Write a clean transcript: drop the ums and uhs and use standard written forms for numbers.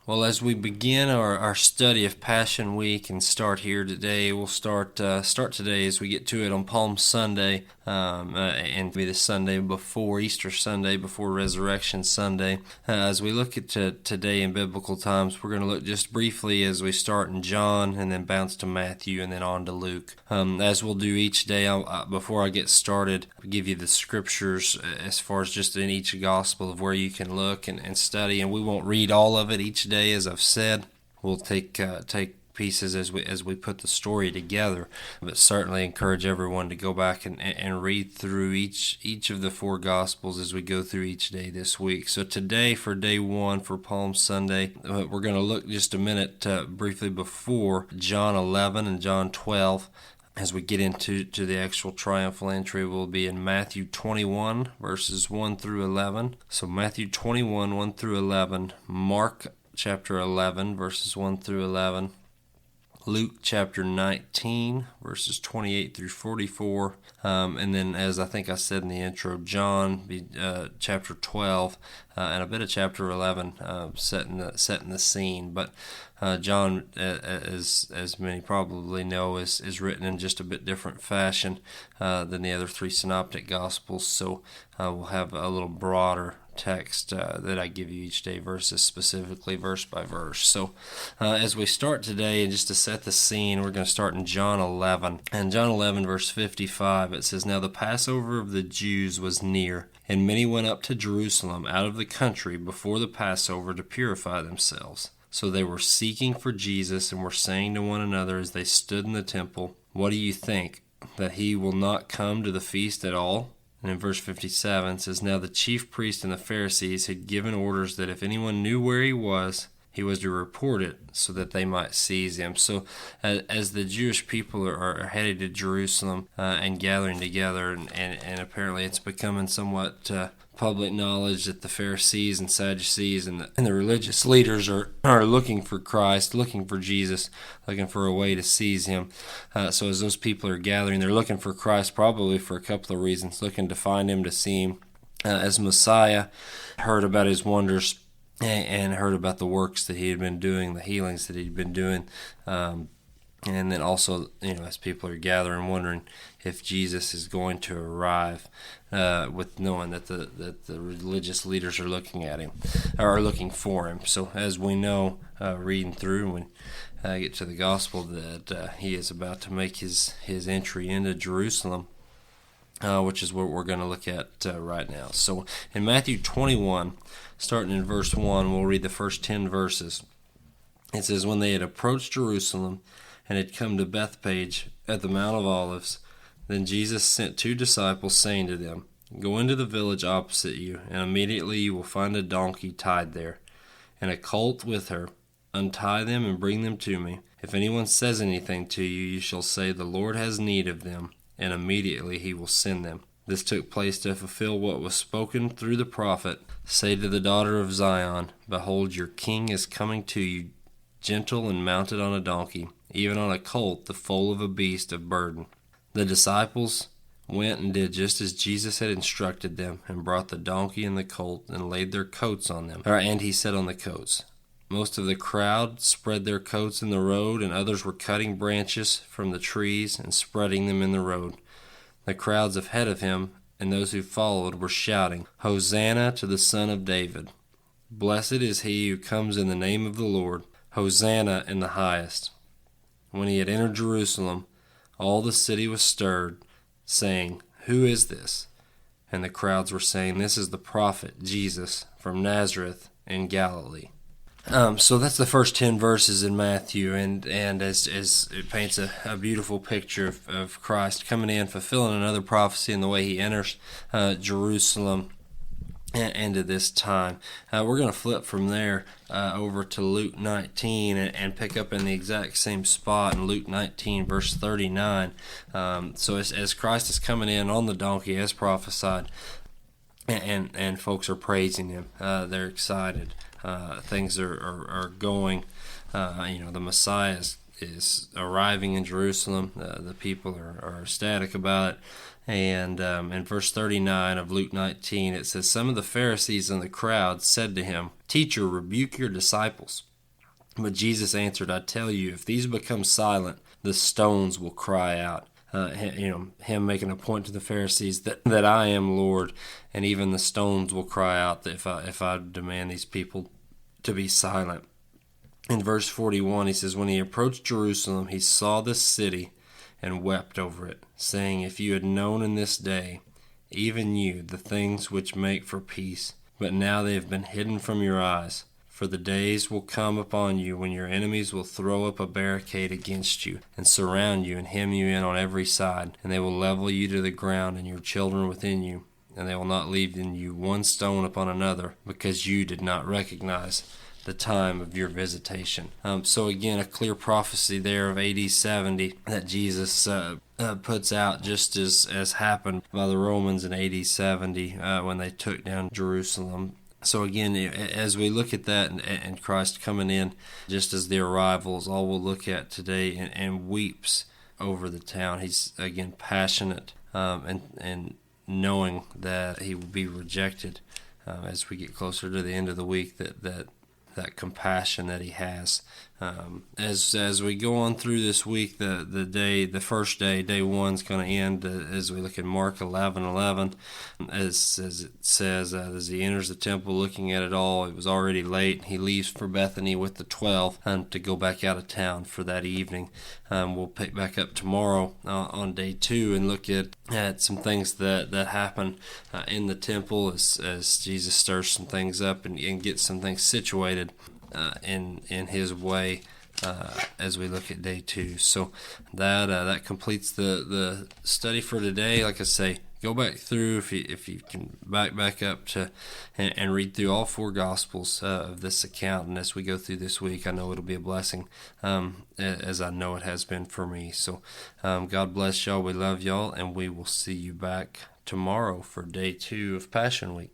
Well, as we begin our study of Passion Week and start here today, we'll start today as we get to it on Palm Sunday, and be the Sunday before Easter Sunday, before Resurrection Sunday. As we look at today in biblical times, we're going to look just briefly as we start in John and then bounce to Matthew and then on to Luke. As we'll do each day, before I get started, I'll give you the scriptures as far as just in each gospel of where you can look and study, and we won't read all of it each day. As I've said, we'll take pieces as we put the story together, but certainly encourage everyone to go back and read through each of the four gospels as we go through each day this week. So today, for day one, for Palm Sunday, we're going to look just a minute briefly before John 11 and John 12. As we get into the actual triumphal entry, we'll be in Matthew 21, verses 1 through 11. So Matthew 21, 1 through 11, Mark chapter 11, verses 1 through 11, Luke chapter 19, verses 28 through 44, and then, as I think I said in the intro, John chapter 12, and a bit of chapter 11, setting the scene. But John, as many probably know, is written in just a bit different fashion than the other three synoptic gospels. So we'll have a little broader text that I give you each day, verses specifically, verse by verse. So as we start today, and just to set the scene, we're going to start in John 11. And John 11, verse 55, it says, "Now the Passover of the Jews was near, and many went up to Jerusalem out of the country before the Passover to purify themselves. So they were seeking for Jesus and were saying to one another as they stood in the temple, 'What do you think, that he will not come to the feast at all?' And in verse 57 it says, "Now the chief priests and the Pharisees had given orders that if anyone knew where he was to report it so that they might seize him." So as the Jewish people are headed to Jerusalem and gathering together, and apparently it's becoming somewhat public knowledge that the Pharisees and Sadducees and the religious leaders are looking for Christ, looking for Jesus, looking for a way to seize him. So as those people are gathering, they're looking for Christ probably for a couple of reasons, looking to find him, to see him as Messiah, heard about his wonders, and heard about the works that he had been doing, the healings that he'd been doing. And then also, as people are gathering, wondering if Jesus is going to arrive, with knowing that the religious leaders are looking at him, or are looking for him. So as we know, reading through, when get to the gospel, that he is about to make his entry into Jerusalem, which is what we're going to look at right now. So in Matthew 21, starting in verse 1, we'll read the first 10 verses. It says, "When they had approached Jerusalem and had come to Bethphage at the Mount of Olives, then Jesus sent 2 disciples, saying to them, 'Go into the village opposite you, and immediately you will find a donkey tied there, and a colt with her. Untie them and bring them to me. If anyone says anything to you, you shall say, the Lord has need of them, and immediately he will send them.' This took place to fulfill what was spoken through the prophet. Say to the daughter of Zion, Behold, your king is coming to you, gentle and mounted on a donkey, even on a colt, the foal of a beast of burden." The disciples went and did just as Jesus had instructed them, and brought the donkey and the colt, and laid their coats on them. And he sat on the coats. Most of the crowd spread their coats in the road, and others were cutting branches from the trees and spreading them in the road. The crowds ahead of him and those who followed were shouting, "Hosanna to the Son of David! Blessed is he who comes in the name of the Lord! Hosanna in the highest!" When he had entered Jerusalem, all the city was stirred, saying, "Who is this?" And the crowds were saying, "This is the prophet Jesus from Nazareth in Galilee." So that's the first 10 verses in Matthew, and as it paints a beautiful picture of Christ coming in, fulfilling another prophecy in the way he enters Jerusalem into this time. We're going to flip from there over to Luke 19 and pick up in the exact same spot in Luke 19, verse 39. So as Christ is coming in on the donkey as prophesied, and folks are praising him, they're excited. Things are going. The Messiah is arriving in Jerusalem. The people are ecstatic about it. And in verse 39 of Luke 19, it says, "Some of the Pharisees in the crowd said to him, 'Teacher, rebuke your disciples.' But Jesus answered, I tell you, if these become silent, the stones will cry out. Him making a point to the Pharisees that I am Lord, and even the stones will cry out that if I demand these people to be silent. In verse 41, he says, when he approached Jerusalem, he saw the city and wept over it, saying, if you had known in this day, even you, the things which make for peace, but now they have been hidden from your eyes. For the days will come upon you when your enemies will throw up a barricade against you, and surround you and hem you in on every side, and they will level you to the ground and your children within you, and they will not leave in you one stone upon another, because you did not recognize the time of your visitation. So again, a clear prophecy there of AD 70 that Jesus puts out, just as happened by the Romans in AD 70 when they took down Jerusalem. So again, as we look at that and Christ coming in just as the arrivals, all we'll look at today, and weeps over the town. He's again passionate and knowing that he will be rejected as we get closer to the end of the week, that compassion that he has. As we go on through this week, the first day, day 1 is going to end as we look at Mark 11:11, as it says, as he enters the temple, looking at it all, it was already late. He leaves for Bethany with the 12 to go back out of town for that evening. We'll pick back up tomorrow on day 2 and look at some things that happen in the temple as Jesus stirs some things up and gets some things situated in his way as we look at day 2. So that completes the study for today. Like I say, go back through if you can back up to and read through all 4 Gospels of this account. And as we go through this week, I know it'll be a blessing, as I know it has been for me. So God bless y'all. We love y'all, and we will see you back tomorrow for day 2 of Passion Week.